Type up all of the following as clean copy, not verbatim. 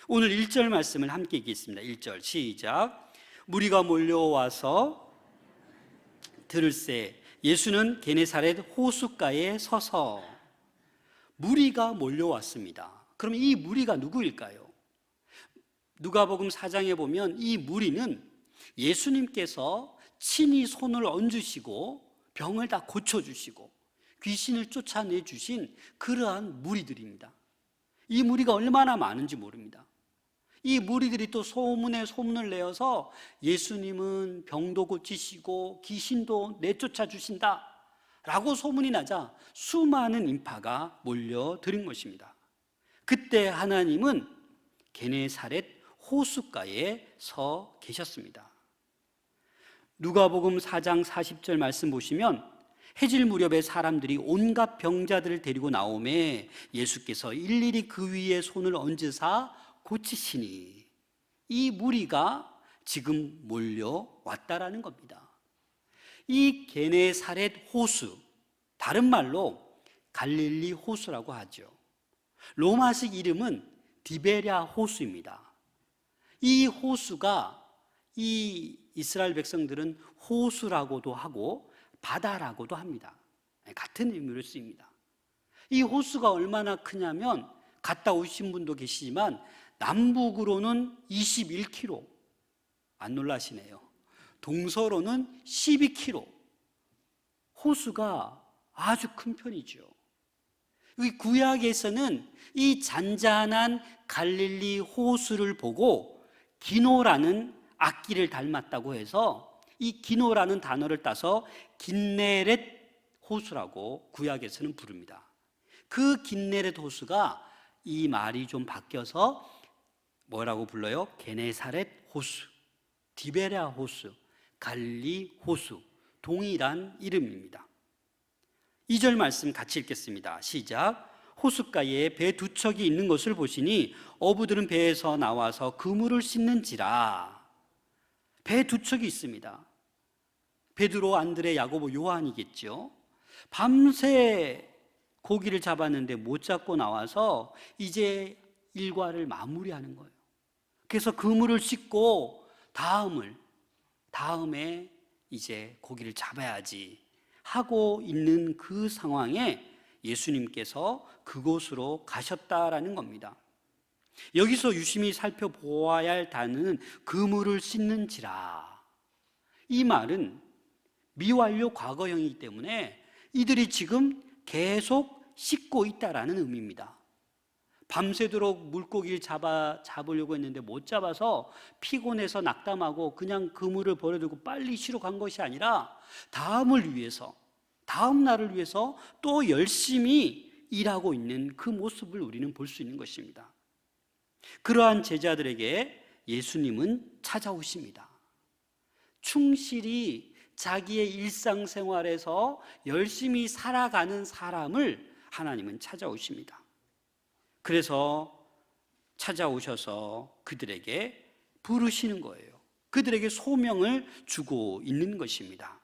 오늘 1절 말씀을 함께 읽겠습니다. 1절 시작. 무리가 몰려와서 들을새 예수는 게네사렛 호숫가에 서서. 무리가 몰려왔습니다. 그럼 이 무리가 누구일까요? 누가복음 4장에 보면 이 무리는 예수님께서 친히 손을 얹으시고 병을 다 고쳐주시고 귀신을 쫓아내주신 그러한 무리들입니다. 이 무리가 얼마나 많은지 모릅니다. 이 무리들이 또 소문에 소문을 내어서 예수님은 병도 고치시고 귀신도 내쫓아 주신다 라고 소문이 나자 수많은 인파가 몰려들은 것입니다. 그때 하나님은 게네사렛 호숫가에 서 계셨습니다. 누가복음 4장 40절 말씀 보시면 해질 무렵에 사람들이 온갖 병자들을 데리고 나오매 예수께서 일일이 그 위에 손을 얹으사 고치시니. 이 무리가 지금 몰려왔다라는 겁니다. 이 게네사렛 호수, 다른 말로 갈릴리 호수라고 하죠. 로마식 이름은 디베랴 호수입니다. 이 호수가 이 이스라엘 백성들은 호수라고도 하고 바다라고도 합니다. 같은 의미로 쓰입니다. 이 호수가 얼마나 크냐면 갔다 오신 분도 계시지만 남북으로는 21km, 안 놀라시네요. 동서로는 12km. 호수가 아주 큰 편이죠. 이 구약에서는 이 잔잔한 갈릴리 호수를 보고 기노라는 악기를 닮았다고 해서 이 기노라는 단어를 따서 긴네렛 호수라고 구약에서는 부릅니다. 그 긴네렛 호수가 이 말이 좀 바뀌어서 뭐라고 불러요? 게네사렛 호수, 디베랴 호수, 갈릴리 호수, 동일한 이름입니다. 2절 말씀 같이 읽겠습니다. 시작. 호숫가에 배 두 척이 있는 것을 보시니 어부들은 배에서 나와서 그물을 씻는지라. 배 두 척이 있습니다. 베드로, 안드레, 야고보, 요한이겠죠. 밤새 고기를 잡았는데 못 잡고 나와서 이제 일과를 마무리하는 거예요. 그래서 그물을 씻고 다음에 이제 고기를 잡아야지 하고 있는 그 상황에 예수님께서 그곳으로 가셨다라는 겁니다. 여기서 유심히 살펴보아야 할 단어는 그물을 씻는지라. 이 말은 미완료 과거형이기 때문에 이들이 지금 계속 씻고 있다라는 의미입니다. 밤새도록 물고기를 잡으려고 했는데 못 잡아서 피곤해서 낙담하고 그냥 그물을 버려두고 빨리 쉬러 간 것이 아니라 다음 날을 위해서 또 열심히 일하고 있는 그 모습을 우리는 볼 수 있는 것입니다. 그러한 제자들에게 예수님은 찾아오십니다. 충실히 자기의 일상생활에서 열심히 살아가는 사람을 하나님은 찾아오십니다. 그래서 찾아오셔서 그들에게 부르시는 거예요. 그들에게 소명을 주고 있는 것입니다.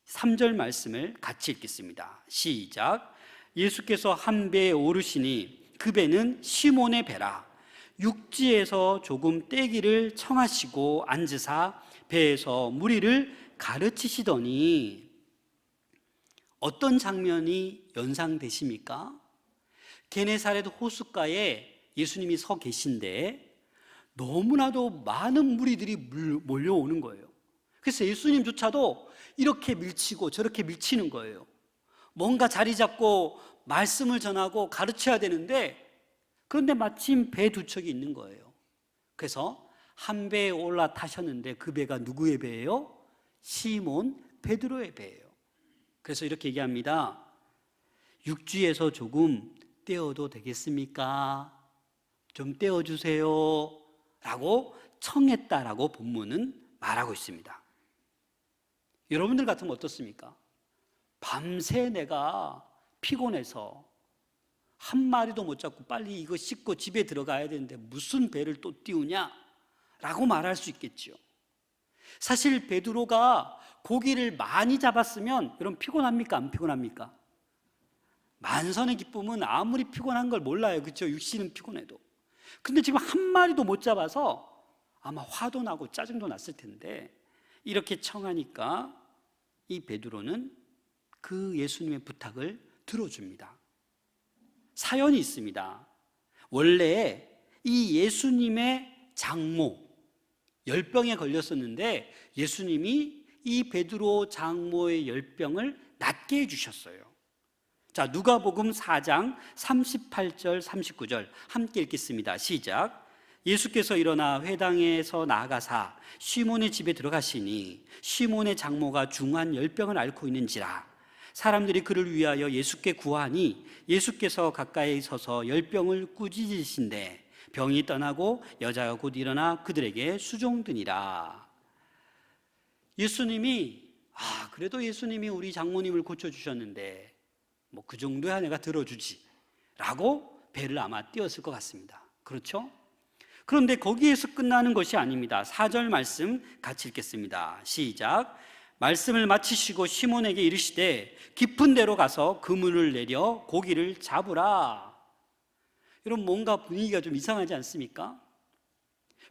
3절 말씀을 같이 읽겠습니다. 시작. 예수께서 한 배에 오르시니 그 배는 시몬의 배라. 육지에서 조금 떼기를 청하시고 앉으사 배에서 무리를 가르치시더니. 어떤 장면이 연상되십니까? 게네사렛 호숫가에 예수님이 서 계신데 너무나도 많은 무리들이 몰려오는 거예요. 그래서 예수님조차도 이렇게 밀치고 저렇게 밀치는 거예요. 뭔가 자리 잡고 말씀을 전하고 가르쳐야 되는데 그런데 마침 배 두 척이 있는 거예요. 그래서 한 배에 올라타셨는데 그 배가 누구의 배예요? 시몬 베드로의 배예요. 그래서 이렇게 얘기합니다. 육지에서 조금 떼어도 되겠습니까? 좀 떼어주세요 라고 청했다라고 본문은 말하고 있습니다. 여러분들 같으면 어떻습니까? 밤새 내가 피곤해서 한 마리도 못 잡고 빨리 이거 씻고 집에 들어가야 되는데 무슨 배를 또 띄우냐? 라고 말할 수 있겠죠. 사실 베드로가 고기를 많이 잡았으면 여러분 피곤합니까? 안 피곤합니까? 만선의 기쁨은 아무리 피곤한 걸 몰라요. 그렇죠? 육신은 피곤해도. 근데 지금 한 마리도 못 잡아서 아마 화도 나고 짜증도 났을 텐데 이렇게 청하니까 이 베드로는 그 예수님의 부탁을 들어줍니다. 사연이 있습니다. 원래 이 예수님의 장모 열병에 걸렸었는데 예수님이 이 베드로 장모의 열병을 낫게 해주셨어요. 자, 누가복음 4장 38절 39절 함께 읽겠습니다. 시작. 예수께서 일어나 회당에서 나아가사 시몬의 집에 들어가시니 시몬의 장모가 중한 열병을 앓고 있는지라. 사람들이 그를 위하여 예수께 구하니 예수께서 가까이 서서 열병을 꾸짖으신대 병이 떠나고 여자가 곧 일어나 그들에게 수종드니라. 예수님이 그래도 예수님이 우리 장모님을 고쳐주셨는데 뭐 그 정도야 내가 들어주지 라고 배를 아마 띄웠을 것 같습니다. 그렇죠? 그런데 거기에서 끝나는 것이 아닙니다. 4절 말씀 같이 읽겠습니다. 시작. 말씀을 마치시고 시몬에게 이르시되 깊은 데로 가서 그물을 내려 고기를 잡으라. 여러분, 뭔가 분위기가 좀 이상하지 않습니까?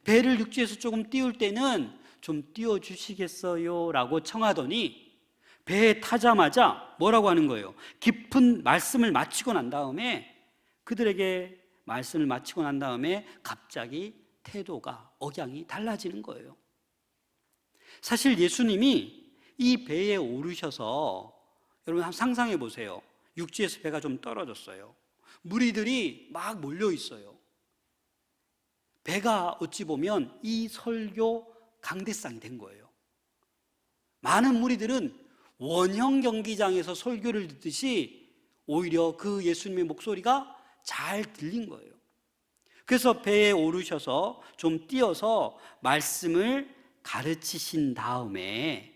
배를 육지에서 조금 띄울 때는 좀 띄워주시겠어요? 라고 청하더니 배에 타자마자 뭐라고 하는 거예요? 깊은 말씀을 마치고 난 다음에 그들에게 말씀을 마치고 난 다음에 갑자기 태도가 억양이 달라지는 거예요. 사실 예수님이 이 배에 오르셔서 여러분 한번 상상해 보세요. 육지에서 배가 좀 떨어졌어요. 무리들이 막 몰려 있어요. 배가 어찌 보면 이 설교 강대상이 된 거예요. 많은 무리들은 원형 경기장에서 설교를 듣듯이 오히려 그 예수님의 목소리가 잘 들린 거예요. 그래서 배에 오르셔서 좀 뛰어서 말씀을 가르치신 다음에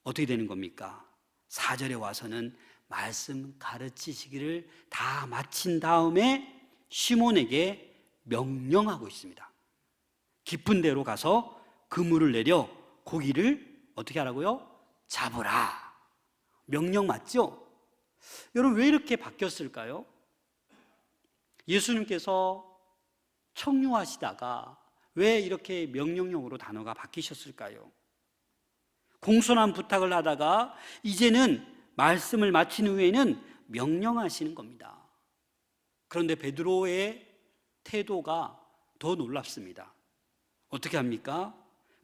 어떻게 되는 겁니까? 4절에 와서는 말씀 가르치시기를 다 마친 다음에 시몬에게 명령하고 있습니다. 깊은 데로 가서 그물을 내려 고기를 어떻게 하라고요? 잡으라. 명령 맞죠? 여러분, 왜 이렇게 바뀌었을까요? 예수님께서 청유하시다가 왜 이렇게 명령형으로 단어가 바뀌셨을까요? 공손한 부탁을 하다가 이제는 말씀을 마친 후에는 명령하시는 겁니다. 그런데 베드로의 태도가 더 놀랍습니다. 어떻게 합니까?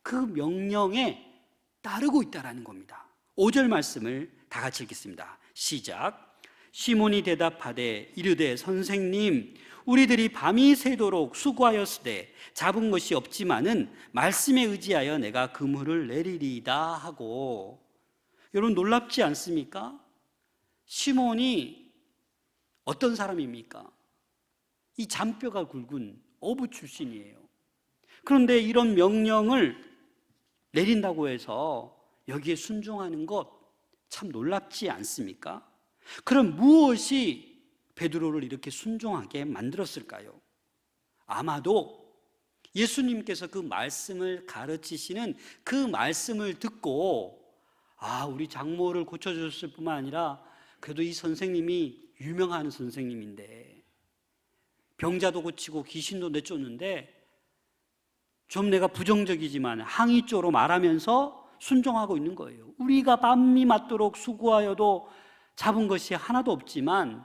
그 명령에 따르고 있다라는 겁니다. 5절 말씀을 다 같이 읽겠습니다. 시작. 시몬이 대답하되 이르되 선생님, 우리들이 밤이 새도록 수고하였으되 잡은 것이 없지만은 말씀에 의지하여 내가 그물을 내리리이다 하고. 여러분, 놀랍지 않습니까? 시몬이 어떤 사람입니까? 이 잔뼈가 굵은 어부 출신이에요. 그런데 이런 명령을 내린다고 해서 여기에 순종하는 것 참 놀랍지 않습니까? 그럼 무엇이 베드로를 이렇게 순종하게 만들었을까요? 아마도 예수님께서 그 말씀을 가르치시는 그 말씀을 듣고 우리 장모를 고쳐주셨을 뿐만 아니라 그래도 이 선생님이 유명한 선생님인데 병자도 고치고 귀신도 내쫓는데 좀 내가 부정적이지만 항의조로 말하면서 순종하고 있는 거예요. 우리가 밤이 맞도록 수고하여도 잡은 것이 하나도 없지만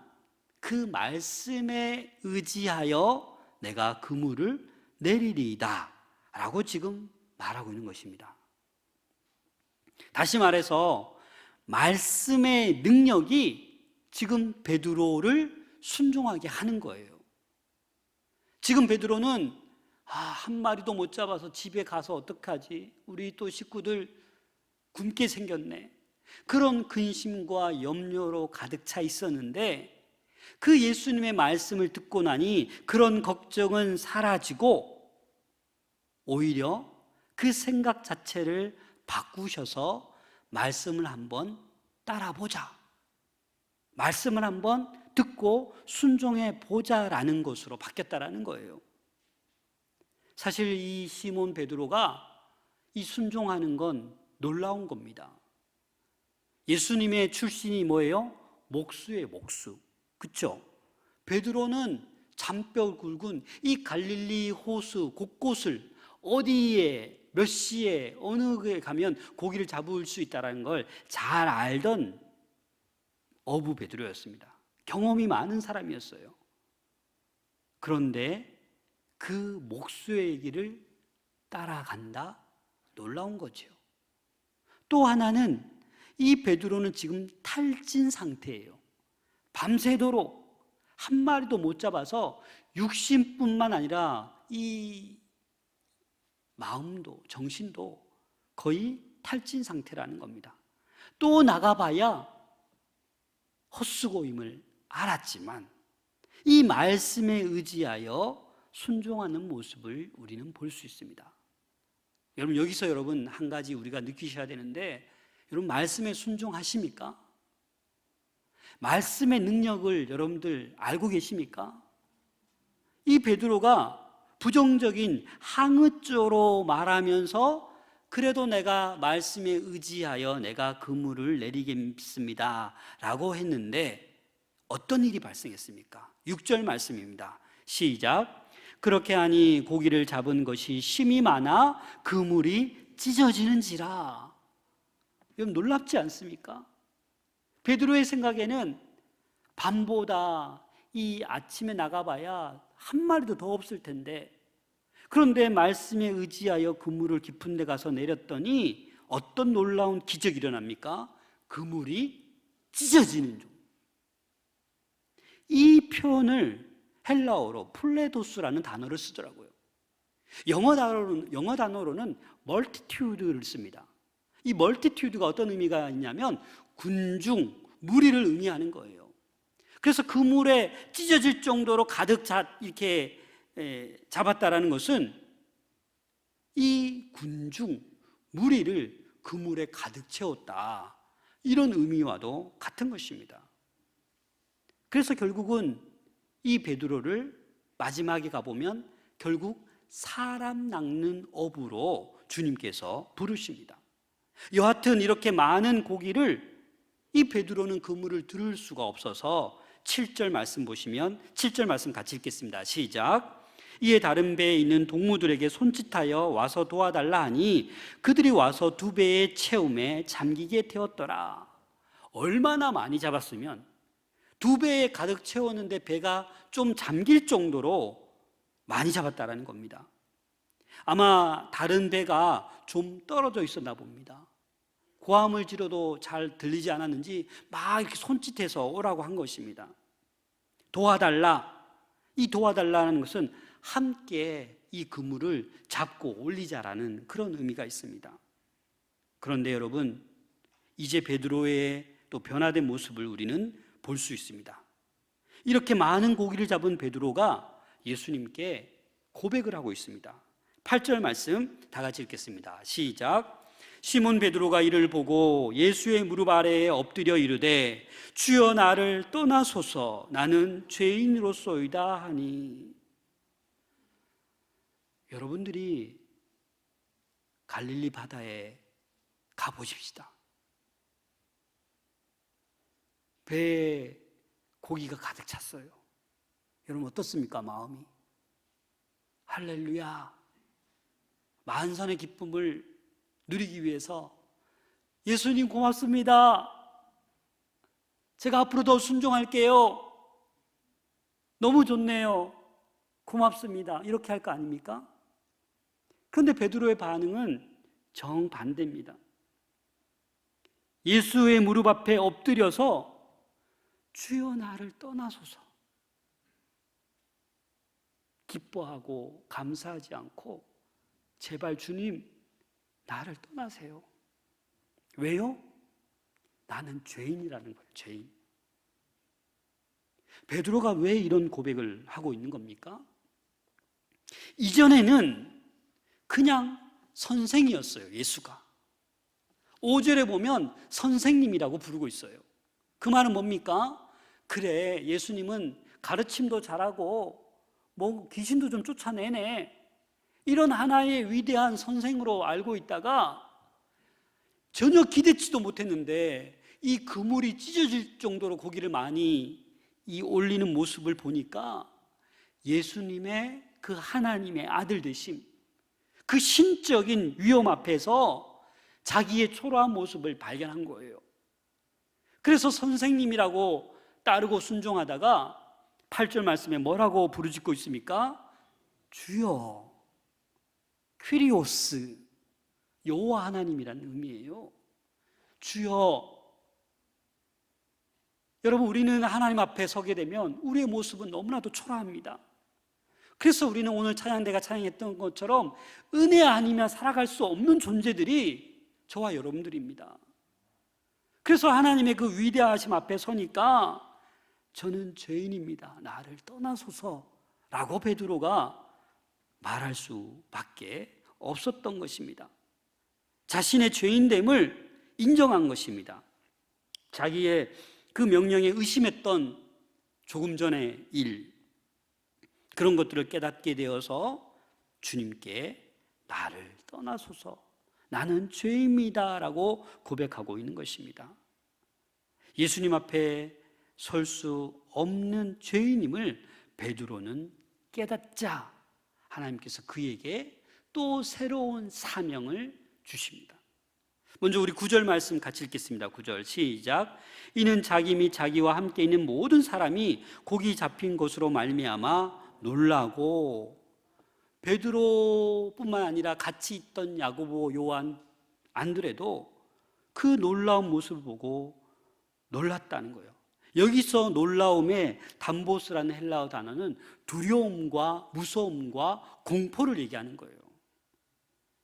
그 말씀에 의지하여 내가 그물을 내리리이다 라고 지금 말하고 있는 것입니다. 다시 말해서 말씀의 능력이 지금 베드로를 순종하게 하는 거예요. 지금 베드로는 한 마리도 못 잡아서 집에 가서 어떡하지? 우리 또 식구들 굶게 생겼네. 그런 근심과 염려로 가득 차 있었는데 그 예수님의 말씀을 듣고 나니 그런 걱정은 사라지고 오히려 그 생각 자체를 바꾸셔서 말씀을 한번 따라보자, 말씀을 한번 듣고 순종해 보자라는 것으로 바뀌었다라는 거예요. 사실 이 시몬 베드로가 이 순종하는 건 놀라운 겁니다. 예수님의 출신이 뭐예요? 목수예요, 목수. 그렇죠? 베드로는 잔뼈 굵은 이 갈릴리 호수 곳곳을 어디에 몇 시에 어느 게 가면 고기를 잡을 수 있다는 걸 잘 알던 어부 베드로였습니다. 경험이 많은 사람이었어요. 그런데 그 목수의 길을 따라간다? 놀라운 거죠. 또 하나는 이 베드로는 지금 탈진 상태예요. 밤새도록 한 마리도 못 잡아서 육신뿐만 아니라 이 마음도 정신도 거의 탈진 상태라는 겁니다. 또 나가봐야 헛수고임을 알았지만 이 말씀에 의지하여 순종하는 모습을 우리는 볼 수 있습니다. 여러분, 여기서 여러분 한 가지 우리가 느끼셔야 되는데, 여러분 말씀에 순종하십니까? 말씀의 능력을 여러분들 알고 계십니까? 이 베드로가 부정적인 항의조로 말하면서 그래도 내가 말씀에 의지하여 내가 그물을 내리겠습니다 라고 했는데 어떤 일이 발생했습니까? 6절 말씀입니다. 시작. 그렇게 하니 고기를 잡은 것이 심이 많아 그물이 찢어지는지라. 여러분 놀랍지 않습니까? 베드로의 생각에는 밤보다 이 아침에 나가봐야 한 마리도 더 없을 텐데, 그런데 말씀에 의지하여 그물을 깊은 데 가서 내렸더니 어떤 놀라운 기적이 일어납니까? 그물이 찢어지는 중. 이 표현을 헬라어로 플레도스라는 단어를 쓰더라고요. 영어 단어로는 멀티튜드를 씁니다. 이 멀티튜드가 어떤 의미가 있냐면 군중, 무리를 의미하는 거예요. 그래서 그물에 찢어질 정도로 가득 이렇게 잡았다라는 것은 이 군중, 무리를 그물에 가득 채웠다, 이런 의미와도 같은 것입니다. 그래서 결국은 이 베드로를 마지막에 가보면 결국 사람 낚는 어부로 주님께서 부르십니다. 여하튼 이렇게 많은 고기를 이 베드로는 그물을 들을 수가 없어서 7절 말씀 보시면 7절 말씀 같이 읽겠습니다. 시작. 이에 다른 배에 있는 동무들에게 손짓하여 와서 도와달라 하니 그들이 와서 두 배의 채움에 잠기게 되었더라. 얼마나 많이 잡았으면 두 배에 가득 채웠는데 배가 좀 잠길 정도로 많이 잡았다라는 겁니다. 아마 다른 배가 좀 떨어져 있었나 봅니다. 고함을 지르도 잘 들리지 않았는지 막 이렇게 손짓해서 오라고 한 것입니다. 도와달라. 이 도와달라는 것은 함께 이 그물을 잡고 올리자라는 그런 의미가 있습니다. 그런데 여러분, 이제 베드로의 또 변화된 모습을 우리는 볼 수 있습니다. 이렇게 많은 고기를 잡은 베드로가 예수님께 고백을 하고 있습니다. 8절 말씀 다 같이 읽겠습니다. 시작. 시몬 베드로가 이를 보고 예수의 무릎 아래에 엎드려 이르되 주여 나를 떠나소서 나는 죄인으로소이다 하니. 여러분들이 갈릴리 바다에 가보십시다. 배에 고기가 가득 찼어요. 여러분 어떻습니까? 마음이. 할렐루야, 만선의 기쁨을 누리기 위해서 예수님 고맙습니다, 제가 앞으로 더 순종할게요, 너무 좋네요, 고맙습니다, 이렇게 할 거 아닙니까? 그런데 베드로의 반응은 정반대입니다. 예수의 무릎 앞에 엎드려서 주여 나를 떠나소서, 기뻐하고 감사하지 않고 제발 주님 나를 떠나세요. 왜요? 나는 죄인이라는 거예요. 죄인. 베드로가 왜 이런 고백을 하고 있는 겁니까? 이전에는 그냥 선생이었어요. 예수가 5절에 보면 선생님이라고 부르고 있어요. 그 말은 뭡니까? 그래, 예수님은 가르침도 잘하고 뭐 귀신도 좀 쫓아내네, 이런 하나의 위대한 선생으로 알고 있다가 전혀 기대치도 못했는데 이 그물이 찢어질 정도로 고기를 많이 올리는 모습을 보니까 예수님의 그 하나님의 아들 되심, 그 신적인 위험 앞에서 자기의 초라한 모습을 발견한 거예요. 그래서 선생님이라고 따르고 순종하다가 8절 말씀에 뭐라고 부르짖고 있습니까? 주여, 퀴리오스, 여호와 하나님이라는 의미예요. 주여. 여러분, 우리는 하나님 앞에 서게 되면 우리의 모습은 너무나도 초라합니다. 그래서 우리는 오늘 찬양대가 찬양했던 것처럼 은혜 아니면 살아갈 수 없는 존재들이 저와 여러분들입니다. 그래서 하나님의 그 위대하심 앞에 서니까 저는 죄인입니다, 나를 떠나소서라고 베드로가 말할 수밖에 없었던 것입니다. 자신의 죄인됨을 인정한 것입니다. 자기의 그 명령에 의심했던 조금 전의 일, 그런 것들을 깨닫게 되어서 주님께 나를 떠나소서, 나는 죄입니다 라고 고백하고 있는 것입니다. 예수님 앞에 설 수 없는 죄인임을 베드로는 깨닫자 하나님께서 그에게 또 새로운 사명을 주십니다. 먼저 우리 9절 말씀 같이 읽겠습니다. 9절 시작. 이는 자기 및 자기와 함께 있는 모든 사람이 고기 잡힌 것으로 말미암아 놀라고, 베드로뿐만 아니라 같이 있던 야고보, 요한, 안드레도 그 놀라운 모습을 보고 놀랐다는 거예요. 여기서 놀라움의 담보스라는 헬라어 단어는 두려움과 무서움과 공포를 얘기하는 거예요.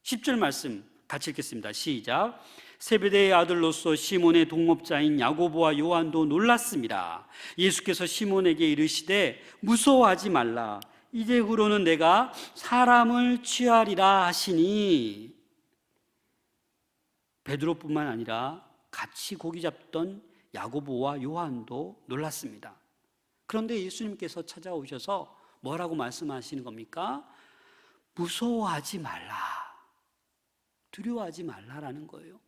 10절 말씀 같이 읽겠습니다. 시작. 세베대의 아들로서 시몬의 동업자인 야고보와 요한도 놀랐습니다. 예수께서 시몬에게 이르시되 무서워하지 말라, 이제후로는 내가 사람을 취하리라 하시니, 베드로뿐만 아니라 같이 고기 잡던 야고보와 요한도 놀랐습니다. 그런데 예수님께서 찾아오셔서 뭐라고 말씀하시는 겁니까? 무서워하지 말라, 두려워하지 말라라는 거예요.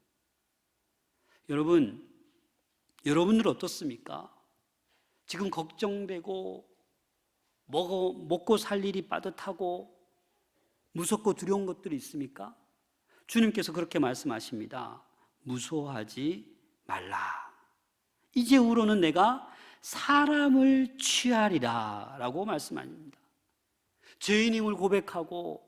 여러분들 어떻습니까? 지금 걱정되고 먹고 살 일이 빠듯하고 무섭고 두려운 것들이 있습니까? 주님께서 그렇게 말씀하십니다. 무서워하지 말라, 이제후로는 내가 사람을 취하리라 라고 말씀합니다. 죄인임을 고백하고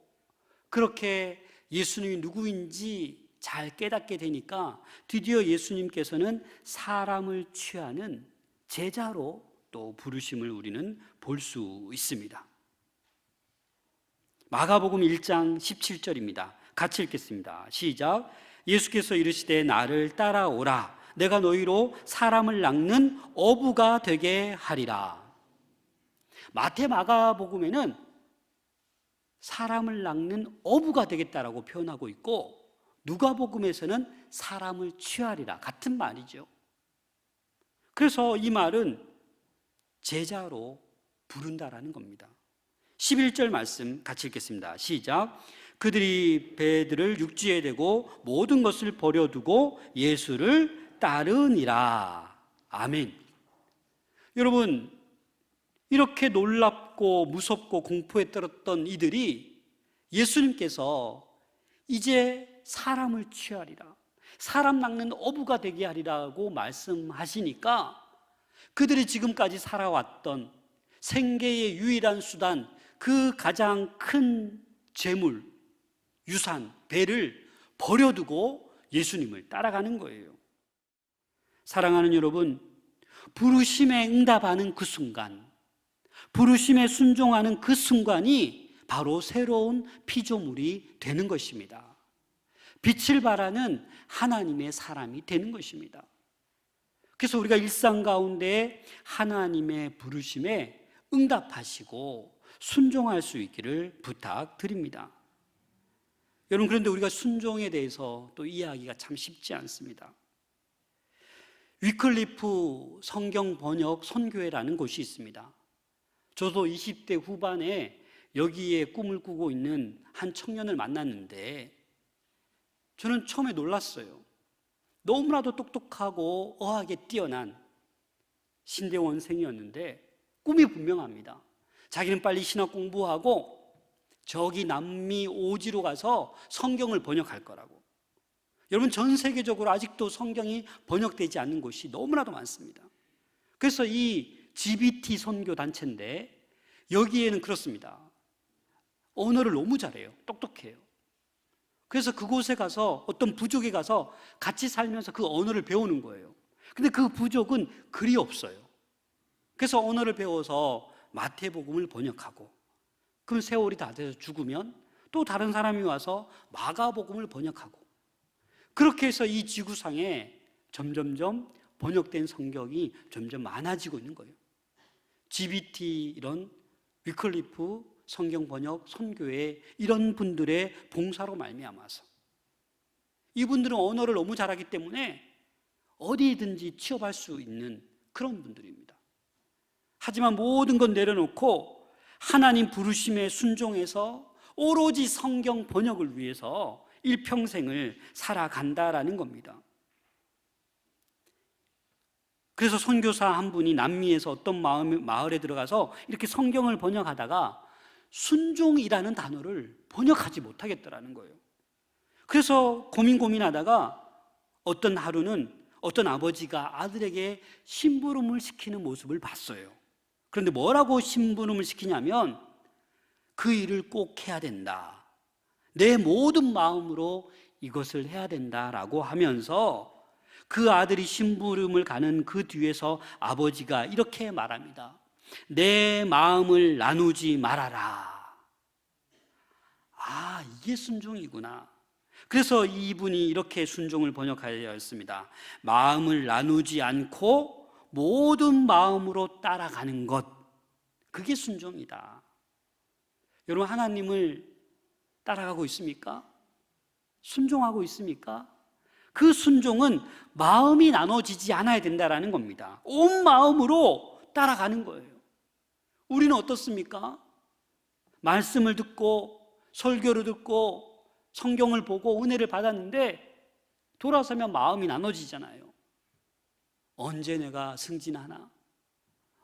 그렇게 예수님이 누구인지 잘 깨닫게 되니까 드디어 예수님께서는 사람을 취하는 제자로 또 부르심을 우리는 볼 수 있습니다. 마가복음 1장 17절입니다. 같이 읽겠습니다. 시작. 예수께서 이르시되 나를 따라오라, 내가 너희로 사람을 낚는 어부가 되게 하리라. 마태, 마가복음에는 사람을 낚는 어부가 되겠다라고 표현하고 있고, 누가복음에서는 사람을 취하리라, 같은 말이죠. 그래서 이 말은 제자로 부른다라는 겁니다. 11절 말씀 같이 읽겠습니다. 시작. 그들이 배들을 육지에 대고 모든 것을 버려두고 예수를 따르니라. 아멘. 여러분, 이렇게 놀랍고 무섭고 공포에 떨었던 이들이 예수님께서 이제 사람을 취하리라, 사람 낚는 어부가 되게 하리라고 말씀하시니까 그들이 지금까지 살아왔던 생계의 유일한 수단, 그 가장 큰 재물, 유산, 배를 버려두고 예수님을 따라가는 거예요. 사랑하는 여러분, 부르심에 응답하는 그 순간, 부르심에 순종하는 그 순간이 바로 새로운 피조물이 되는 것입니다. 빛을 발하는 하나님의 사람이 되는 것입니다. 그래서 우리가 일상 가운데 하나님의 부르심에 응답하시고 순종할 수 있기를 부탁드립니다. 여러분, 그런데 우리가 순종에 대해서 또 이해하기가 참 쉽지 않습니다. 위클리프 성경 번역 선교회라는 곳이 있습니다. 저도 20대 후반에 여기에 꿈을 꾸고 있는 한 청년을 만났는데 저는 처음에 놀랐어요. 너무나도 똑똑하고 어학에 뛰어난 신대원생이었는데 꿈이 분명합니다. 자기는 빨리 신학 공부하고 저기 남미 오지로 가서 성경을 번역할 거라고. 여러분, 전 세계적으로 아직도 성경이 번역되지 않는 곳이 너무나도 많습니다. 그래서 이 GBT 선교 단체인데 여기에는 그렇습니다. 언어를 너무 잘해요. 똑똑해요. 그래서 그곳에 가서 어떤 부족에 가서 같이 살면서 그 언어를 배우는 거예요. 근데 그 부족은 글이 없어요. 그래서 언어를 배워서 마태복음을 번역하고, 그럼 세월이 다 돼서 죽으면 또 다른 사람이 와서 마가복음을 번역하고, 그렇게 해서 이 지구상에 점점점 번역된 성경이 점점 많아지고 있는 거예요. GBT 이런 위클리프 성경 번역 선교회 이런 분들의 봉사로 말미암아서, 이분들은 언어를 너무 잘하기 때문에 어디든지 취업할 수 있는 그런 분들입니다. 하지만 모든 건 내려놓고 하나님 부르심에 순종해서 오로지 성경 번역을 위해서 일평생을 살아간다라는 겁니다. 그래서 선교사 한 분이 남미에서 어떤 마을에 들어가서 이렇게 성경을 번역하다가 순종이라는 단어를 번역하지 못하겠더라는 거예요. 그래서 고민하다가 어떤 하루는 어떤 아버지가 아들에게 심부름을 시키는 모습을 봤어요. 그런데 뭐라고 심부름을 시키냐면, 그 일을 꼭 해야 된다, 내 모든 마음으로 이것을 해야 된다라고 하면서 그 아들이 심부름을 가는 그 뒤에서 아버지가 이렇게 말합니다. 내 마음을 나누지 말아라. 아, 이게 순종이구나. 그래서 이분이 이렇게 순종을 번역하였습니다. 마음을 나누지 않고 모든 마음으로 따라가는 것, 그게 순종이다. 여러분, 하나님을 따라가고 있습니까? 순종하고 있습니까? 그 순종은 마음이 나눠지지 않아야 된다는 겁니다. 온 마음으로 따라가는 거예요. 우리는 어떻습니까? 말씀을 듣고 설교를 듣고 성경을 보고 은혜를 받았는데 돌아서면 마음이 나눠지잖아요. 언제 내가 승진하나?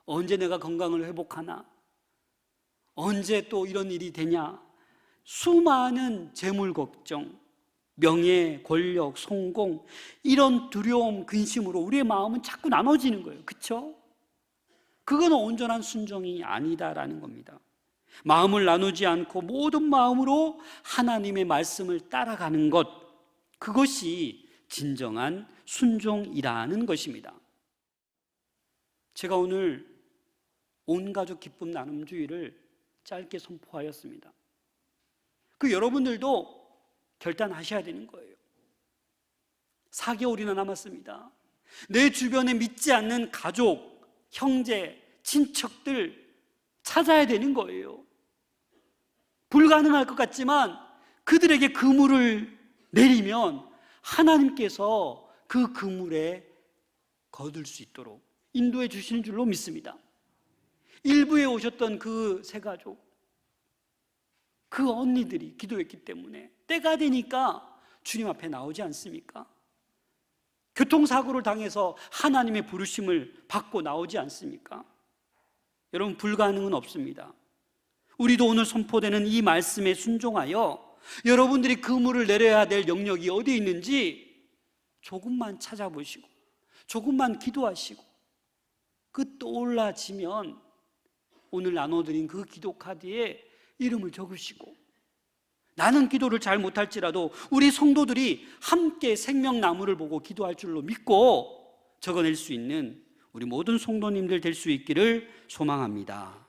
언제 내가 건강을 회복하나? 언제 또 이런 일이 되냐? 수많은 재물 걱정, 명예, 권력, 성공, 이런 두려움, 근심으로 우리의 마음은 자꾸 나눠지는 거예요. 그렇죠? 그건 온전한 순종이 아니다라는 겁니다. 마음을 나누지 않고 모든 마음으로 하나님의 말씀을 따라가는 것, 그것이 진정한 순종이라는 것입니다. 제가 오늘 온 가족 기쁨 나눔 주일을 짧게 선포하였습니다. 그 여러분들도 결단하셔야 되는 거예요. 4개월이나 남았습니다. 내 주변에 믿지 않는 가족, 형제, 친척들 찾아야 되는 거예요. 불가능할 것 같지만 그들에게 그물을 내리면 하나님께서 그 그물에 거둘 수 있도록 인도해 주시는 줄로 믿습니다. 일부에 오셨던 그 세 가족, 그 언니들이 기도했기 때문에 때가 되니까 주님 앞에 나오지 않습니까? 교통사고를 당해서 하나님의 부르심을 받고 나오지 않습니까? 여러분, 불가능은 없습니다. 우리도 오늘 선포되는 이 말씀에 순종하여 여러분들이 그물을 내려야 될 영역이 어디에 있는지 조금만 찾아보시고 조금만 기도하시고, 그 떠올라지면 오늘 나눠드린 그 기도 카드에 이름을 적으시고, 나는 기도를 잘 못할지라도 우리 성도들이 함께 생명나무를 보고 기도할 줄로 믿고 적어낼 수 있는 우리 모든 성도님들 될 수 있기를 소망합니다.